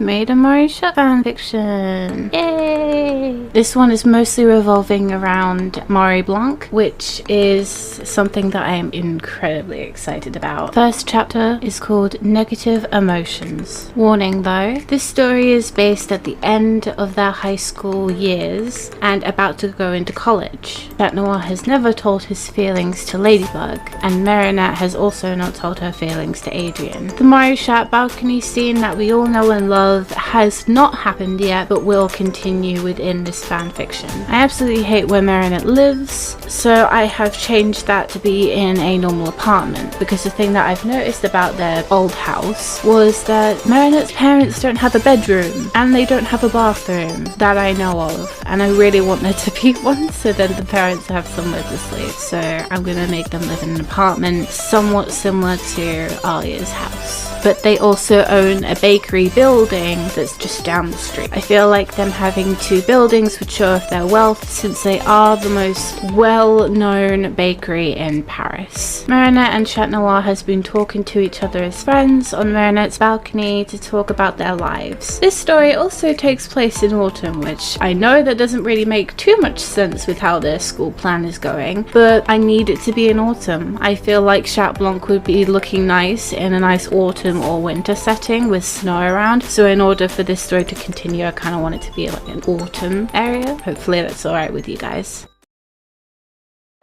made a MariChat fanfiction. Yay! This one is mostly revolving around MariBlanc, which is something that I am incredibly excited about. First chapter is called Negative Emotions. Warning though, this story is based at the end of their high school years and about to go into college. Chat Noir has never told his feelings to Ladybug, and Marinette has also not told her feelings to Adrien. The MariChat balcony scene that we all know and love has not happened yet, but will continue within this fanfiction. I absolutely hate where Marinette lives, so I have changed that to be in a normal apartment, because the thing that I've noticed about their old house was that Marinette's parents don't have a bedroom, and they don't have a bathroom that I know of, and I really want there to be one so then the parents have somewhere to sleep. So I'm gonna make them live in an apartment somewhat similar to Alia's house. But they also own a bakery building that's just down the street. I feel like them having two buildings would show off their wealth, since they are the most well-known bakery in Paris. Marinette and Chat Noir has been talking to each other as friends on Marinette's balcony to talk about their lives. This story also takes place in autumn, which I know that doesn't really make too much sense with how their school plan is going, but I need it to be in autumn. I feel like Chat Blanc would be looking nice in a nice autumn or winter setting with snow around, so in order for this story to continue I kind of want it to be like an autumn area. Hopefully that's alright with you guys.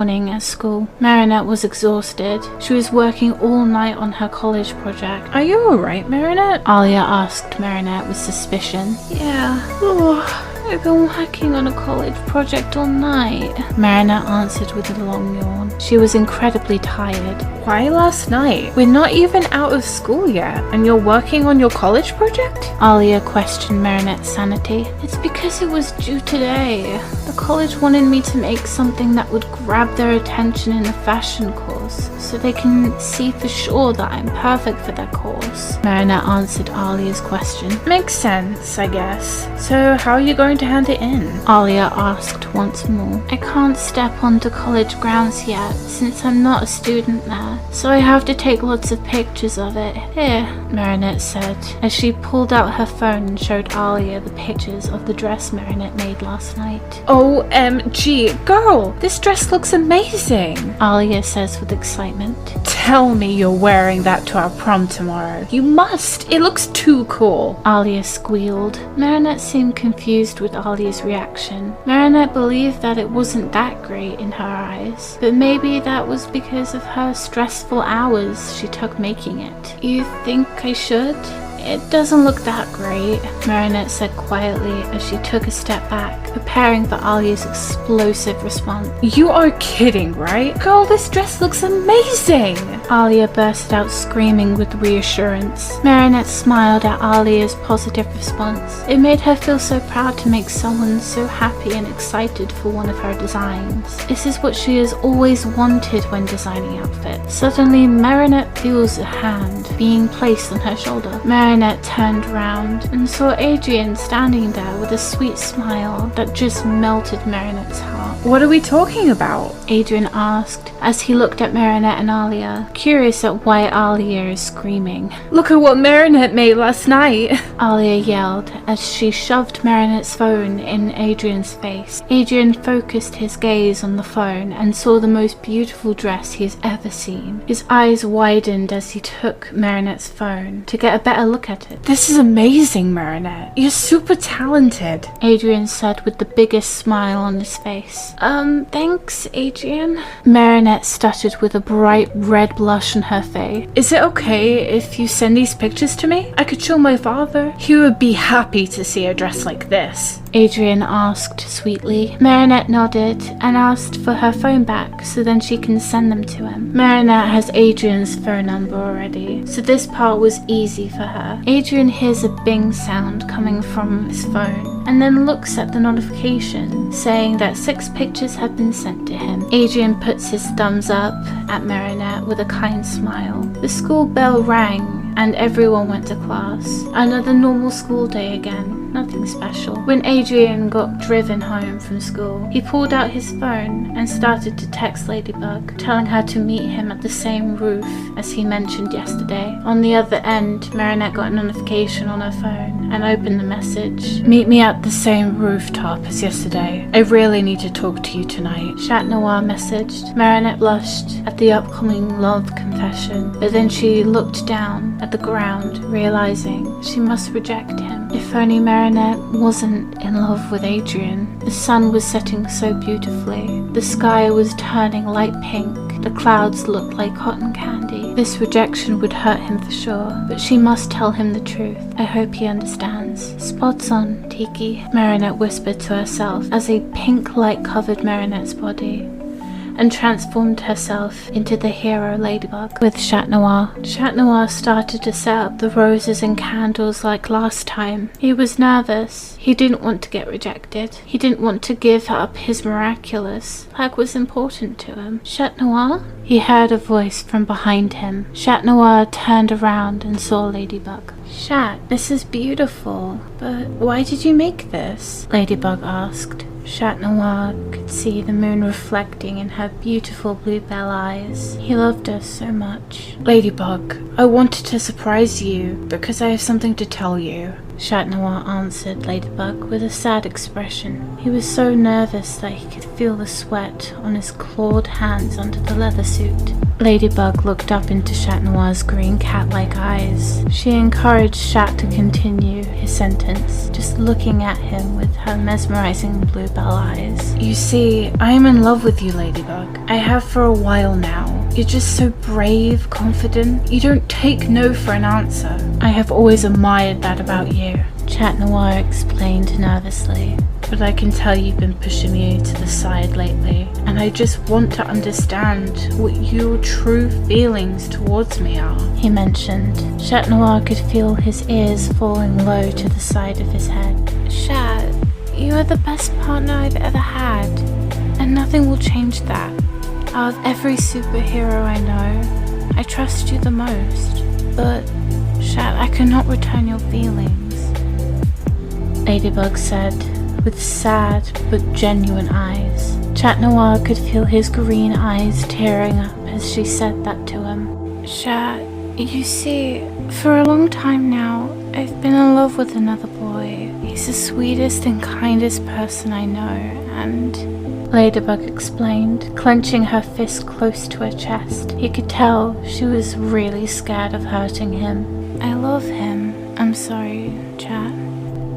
Morning at school. Marinette was exhausted. She was working all night on her college project. Are you alright, Marinette? Alia asked Marinette with suspicion. Yeah. I've been working on a college project all night. Marinette answered with a long yawn. She was incredibly tired. Why last night? We're not even out of school yet, and you're working on your college project? Alia questioned Marinette's sanity. It's because it was due today. The college wanted me to make something that would grab their attention in the fashion course, so they can see for sure that I'm perfect for their course. Marinette answered Alia's question. Makes sense, I guess. So how are you going to hand it in? Alia asked once more. I can't step onto college grounds yet, since I'm not a student there, so I have to take lots of pictures of it. Here, Marinette said, as she pulled out her phone and showed Alia the pictures of the dress Marinette made last night. OMG, girl, this dress looks amazing, Alia says with excitement. Tell me you're wearing that to our prom tomorrow. You must, it looks too cool, Alia squealed. Marinette seemed confused with Alia's reaction. Marinette believed that it wasn't that great in her eyes, but maybe that was because of her stressful hours she took making it. You think I should? It doesn't look that great, Marinette said quietly as she took a step back, preparing for Alia's explosive response. You are kidding, right? Girl, this dress looks amazing! Alia burst out screaming with reassurance. Marinette smiled at Alia's positive response. It made her feel so proud to make someone so happy and excited for one of her designs. This is what she has always wanted when designing outfits. Suddenly, Marinette feels a hand being placed on her shoulder. Marinette turned round and saw Adrien standing there with a sweet smile that just melted Marinette's heart. What are we talking about? Adrien asked as he looked at Marinette and Alia, curious at why Alia is screaming. Look at what Marinette made last night! Alia yelled as she shoved Marinette's phone in Adrien's face. Adrien focused his gaze on the phone and saw the most beautiful dress he has ever seen. His eyes widened as he took Marinette's phone to get a better look at it. This is amazing, Marinette. You're super talented, Adrien said with the biggest smile on his face. Thanks, Adrien. Marinette stuttered with a bright red blush on her face. Is it okay if you send these pictures to me? I could show my father. He would be happy to see a dress like this, Adrien asked sweetly. Marinette nodded and asked for her phone back so then she can send them to him. Marinette has Adrien's phone number already, so this part was easy for her. Adrien hears a bing sound coming from his phone and then looks at the notification saying that 6 pictures have been sent to him. Adrien puts his thumbs up at Marinette with a kind smile. The school bell rang and everyone went to class. Another normal school day again, nothing special. When Adrien got driven home from school, he pulled out his phone and started to text Ladybug, telling her to meet him at the same roof as he mentioned yesterday. On the other end, Marinette got a notification on her phone and opened the message. Meet me at the same rooftop as yesterday. I really need to talk to you tonight. Chat Noir messaged. Marinette blushed at the upcoming love confession, but then she looked down at the ground, realizing she must reject him. If only Marinette wasn't in love with Adrien. The sun was setting so beautifully. The sky was turning light pink. The clouds looked like cotton candy. This rejection would hurt him for sure, but she must tell him the truth. I hope he understands. Spots on, Tiki, Marinette whispered to herself as a pink light covered Marinette's body and transformed herself into the hero Ladybug with Chat Noir. Chat Noir started to set up the roses and candles like last time. He was nervous. He didn't want to get rejected. He didn't want to give up his miraculous. Plag was important to him. Chat Noir? He heard a voice from behind him. Chat Noir turned around and saw Ladybug. Chat, this is beautiful, but why did you make this? Ladybug asked. Chat Noir could see the moon reflecting in her beautiful bluebell eyes. He loved her so much. Ladybug, I wanted to surprise you because I have something to tell you. Chat Noir answered Ladybug with a sad expression. He was so nervous that he could feel the sweat on his clawed hands under the leather suit. Ladybug looked up into Chat Noir's green cat-like eyes. She encouraged Chat to continue his sentence, just looking at him with her mesmerizing bluebell eyes. You see, I am in love with you, Ladybug. I have for a while now. You're just so brave, confident. You don't take no for an answer. I have always admired that about you. Chat Noir explained nervously. But I can tell you've been pushing me to the side lately, and I just want to understand what your true feelings towards me are, he mentioned. Chat Noir could feel his ears falling low to the side of his head. Chat, you are the best partner I've ever had, and nothing will change that. Out of every superhero I know, I trust you the most. But, Chat, I cannot return your feelings, Ladybug said, with sad but genuine eyes. Chat Noir could feel his green eyes tearing up as she said that to him. Chat, you see, for a long time now, I've been in love with another boy. He's the sweetest and kindest person I know, and Ladybug explained, clenching her fist close to her chest. He could tell she was really scared of hurting him. I love him. I'm sorry, Chat.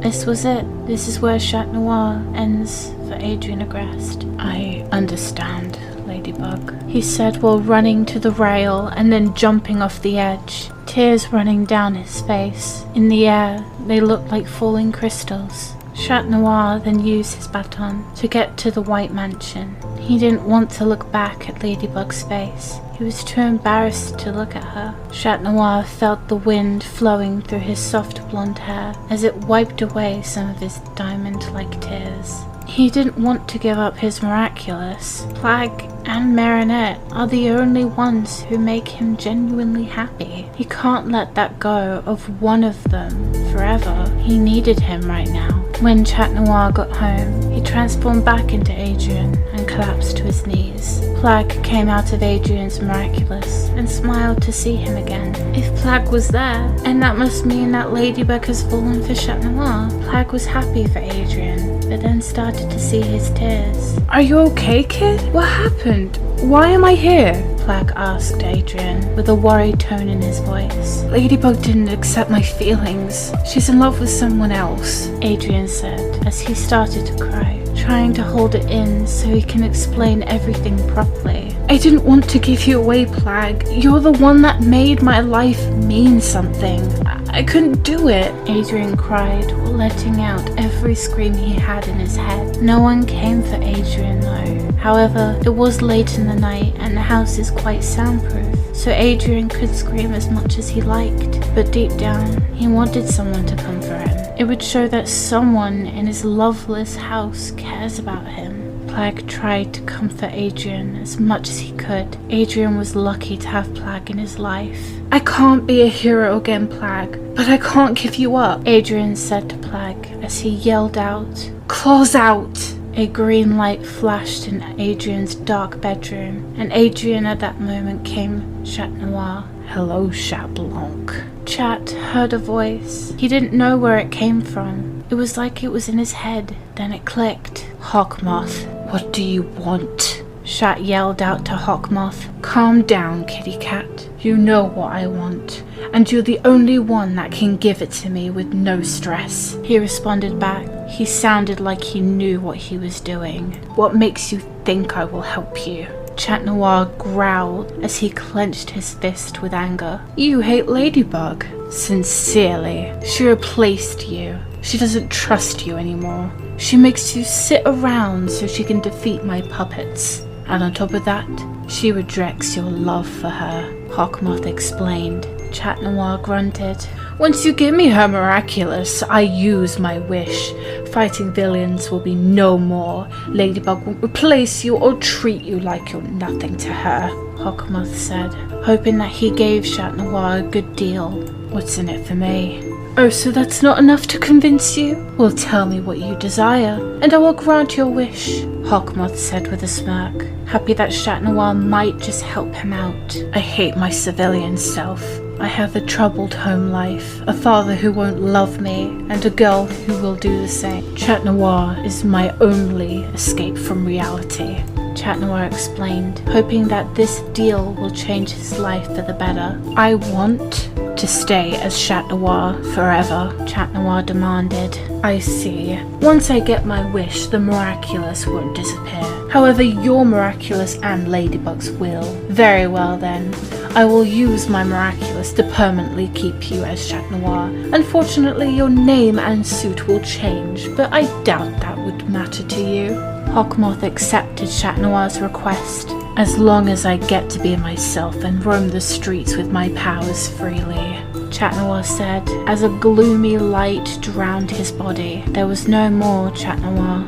This was it. This is where Chat Noir ends for Adrien Agreste. I understand, Ladybug, he said while running to the rail and then jumping off the edge, tears running down his face. In the air, they looked like falling crystals. Chat Noir then used his baton to get to the White Mansion. He didn't want to look back at Ladybug's face. He was too embarrassed to look at her. Chat Noir felt the wind flowing through his soft blonde hair as it wiped away some of his diamond-like tears. He didn't want to give up his miraculous. Plag and Marinette are the only ones who make him genuinely happy. He can't let that go of one of them forever. He needed him right now. When Chat Noir got home, he transformed back into Adrien and collapsed to his knees. Plag came out of Adrien's miraculous and smiled to see him again. If Plag was there, and that must mean that Ladybug has fallen for Chat Noir. Plag was happy for Adrien, but then started to see his tears. Are you okay, kid? What happened? Why am I here? Plag asked Adrien with a worried tone in his voice. Ladybug didn't accept my feelings. She's in love with someone else, Adrien said as he started to cry, trying to hold it in so he can explain everything properly. I didn't want to give you away, Plag. You're the one that made my life mean something. I couldn't do it, Adrien cried, letting out every scream he had in his head. No one came for Adrien though. However, it was late in the night and the house is quite soundproof, so Adrien could scream as much as he liked, but deep down, he wanted someone to come for him. It would show that someone in his loveless house cares about him. Plag tried to comfort Adrien as much as he could. Adrien was lucky to have Plag in his life. "I can't be a hero again, Plag, but I can't give you up," Adrien said to Plag as he yelled out, "Claws out!" A green light flashed in Adrien's dark bedroom, and Adrien at that moment came Chat Noir. "Hello, Chat Blanc." Chat heard a voice. He didn't know where it came from. It was like it was in his head. Then it clicked. "Hawkmoth, what do you want?" Chat yelled out to Hawkmoth. "Calm down, kitty cat. You know what I want, and you're the only one that can give it to me with no stress," he responded back. He sounded like he knew what he was doing. "What makes you think I will help you?" Chat Noir growled as he clenched his fist with anger. "You hate Ladybug. Sincerely. She replaced you. She doesn't trust you anymore. She makes you sit around so she can defeat my puppets. And on top of that, she rejects your love for her," Hawkmoth explained. Chat Noir grunted. "Once you give me her miraculous, I use my wish. Fighting villains will be no more. Ladybug won't replace you or treat you like you're nothing to her," Hawkmoth said, hoping that he gave Chat Noir a good deal. "What's in it for me?" "Oh, so that's not enough to convince you? Well, tell me what you desire, and I will grant your wish," Hawkmoth said with a smirk, happy that Chat Noir might just help him out. "I hate my civilian self. I have a troubled home life, a father who won't love me, and a girl who will do the same. Chat Noir is my only escape from reality," Chat Noir explained, hoping that this deal will change his life for the better. "I want to stay as Chat Noir forever," Chat Noir demanded. "I see. Once I get my wish, the miraculous won't disappear. However, your miraculous and Ladybug's will. Very well then. I will use my miraculous to permanently keep you as Chat Noir. Unfortunately, your name and suit will change, but I doubt that would matter to you." Hawkmoth accepted Chat Noir's request. "As long as I get to be myself and roam the streets with my powers freely," Chat Noir said, as a gloomy light drowned his body. There was no more Chat Noir.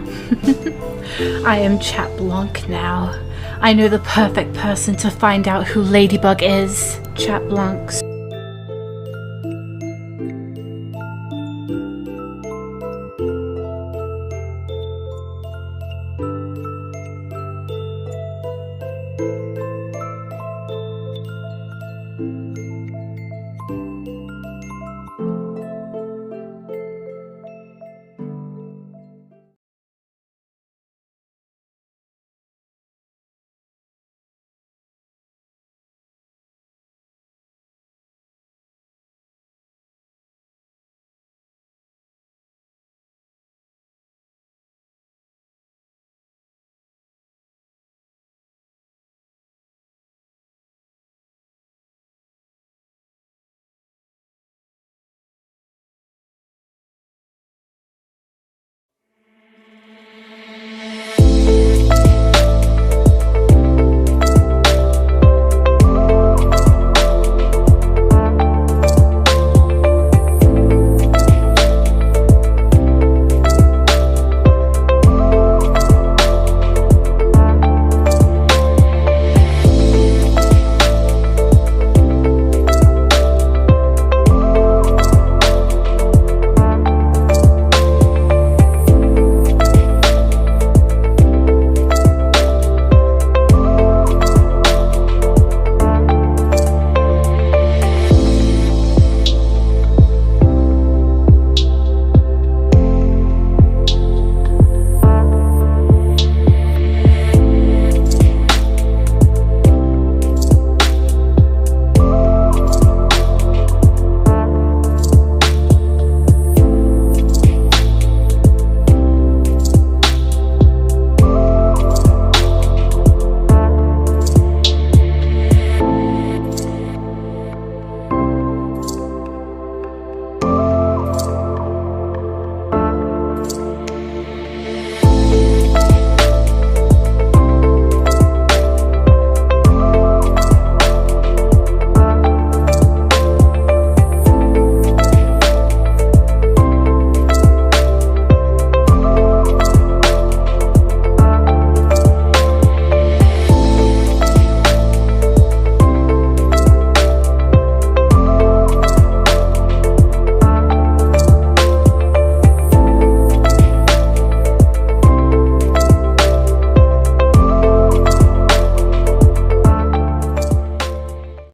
"I am Chat Blanc now. I know the perfect person to find out who Ladybug is," Chat Blanc